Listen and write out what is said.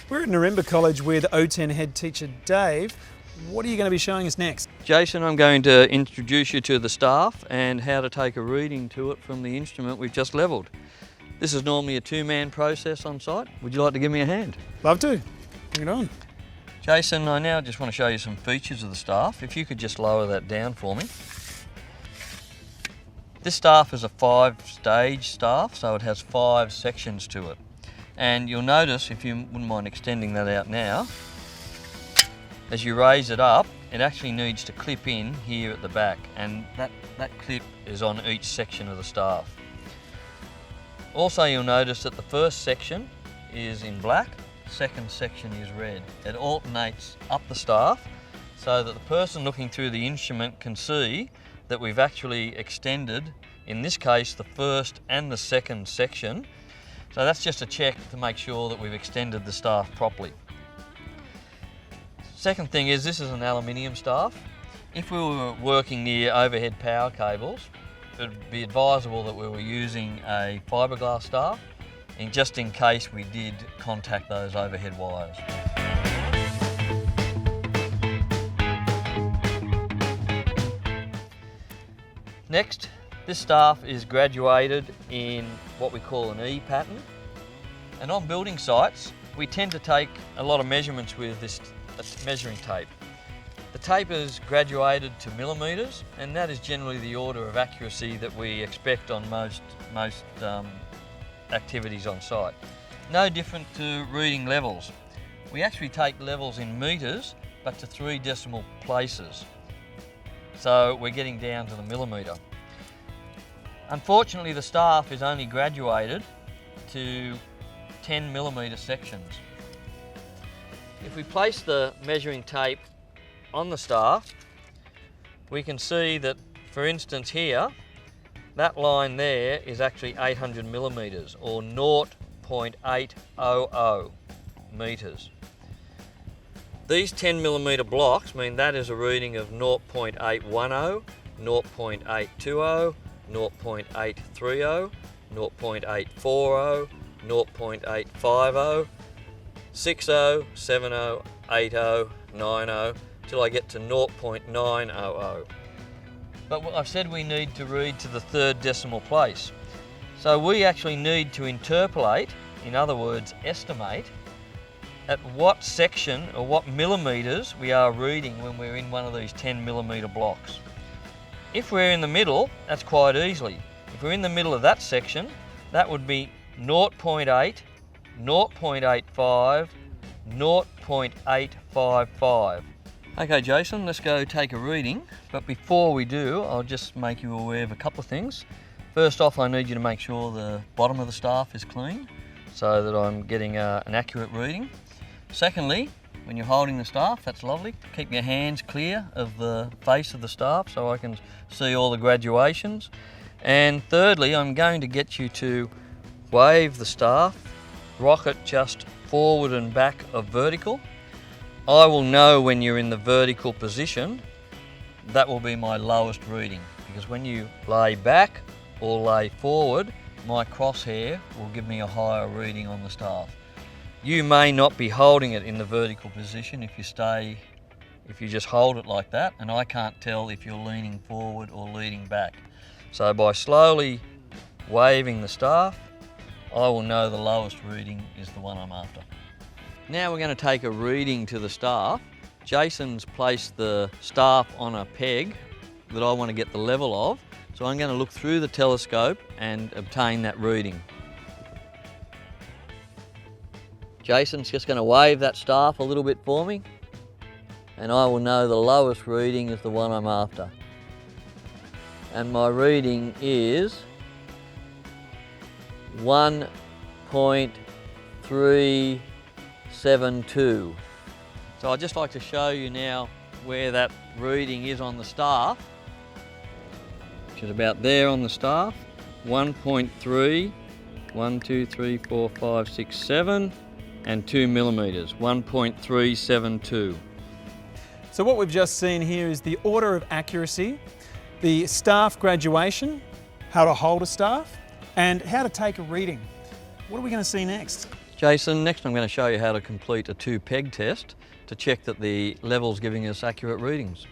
We're at Narimba College with OTEN head teacher Dave. What are you going to be showing us next? Jason, I'm going to introduce you to the staff and how to take a reading to it from the instrument we've just levelled. This is normally a two-man process on site. Would you like to give me a hand? Love to. Bring it on. Jason, I now just want to show you some features of the staff. If you could just lower that down for me. This staff is a 5-stage staff, so it has 5 sections to it. And you'll notice, if you wouldn't mind extending that out now, as you raise it up, it actually needs to clip in here at the back, and that clip is on each section of the staff. Also, you'll notice that the first section is in black, the second section is red. It alternates up the staff so that the person looking through the instrument can see that we've actually extended, in this case, the first and the second section. So that's just a check to make sure that we've extended the staff properly. Second thing is, this is an aluminium staff. If we were working near overhead power cables, it would be advisable that we were using a fiberglass staff, and just in case we did contact those overhead wires. Next, this staff is graduated in what we call an E pattern. And on building sites, we tend to take a lot of measurements with this measuring tape. The tape is graduated to millimetres, and that is generally the order of accuracy that we expect on most activities on site. No different to reading levels. We actually take levels in metres, but to 3 decimal places. So we're getting down to the millimetre. Unfortunately, the staff is only graduated to 10mm sections. If we place the measuring tape on the staff, we can see that, for instance here, that line there is actually 800mm or 0.800 metres. These 10mm blocks mean that is a reading of 0.810, 0.820, 0.830, 0.840, 0.850, 60, 70, 80, 90, till I get to 0.900. But I've said we need to read to the 3rd decimal place. So we actually need to interpolate, in other words, estimate, at what section or what millimetres we are reading when we're in one of these 10mm blocks. If we're in the middle, that's quite easily. If we're in the middle of that section, that would be 0.8, 0.85, 0.855. Okay, Jason, let's go take a reading. But before we do, I'll just make you aware of a couple of things. First off, I need you to make sure the bottom of the staff is clean so that I'm getting an accurate reading. Secondly, when you're holding the staff, that's lovely. Keep your hands clear of the face of the staff so I can see all the graduations. And thirdly, I'm going to get you to wave the staff, rock it just forward and back of vertical. I will know when you're in the vertical position. That will be my lowest reading, because when you lay back or lay forward, my crosshair will give me a higher reading on the staff. You may not be holding it in the vertical position if you just hold it like that, and I can't tell if you're leaning forward or leaning back. So by slowly waving the staff, I will know the lowest reading is the one I'm after. Now we're going to take a reading to the staff. Jason's placed the staff on a peg that I want to get the level of, so I'm going to look through the telescope and obtain that reading. Jason's just going to wave that staff a little bit for me, and I will know the lowest reading is the one I'm after. And my reading is 1.372. So I'd just like to show you now where that reading is on the staff, which is about there on the staff. 1.3, 1, 2, 3, 4, 5, 6, 7, and 2 millimetres, 1.372. So what we've just seen here is the order of accuracy, the staff graduation, how to hold a staff, and how to take a reading. What are we going to see next? Jason, next I'm going to show you how to complete a 2 peg test to check that the level's giving us accurate readings.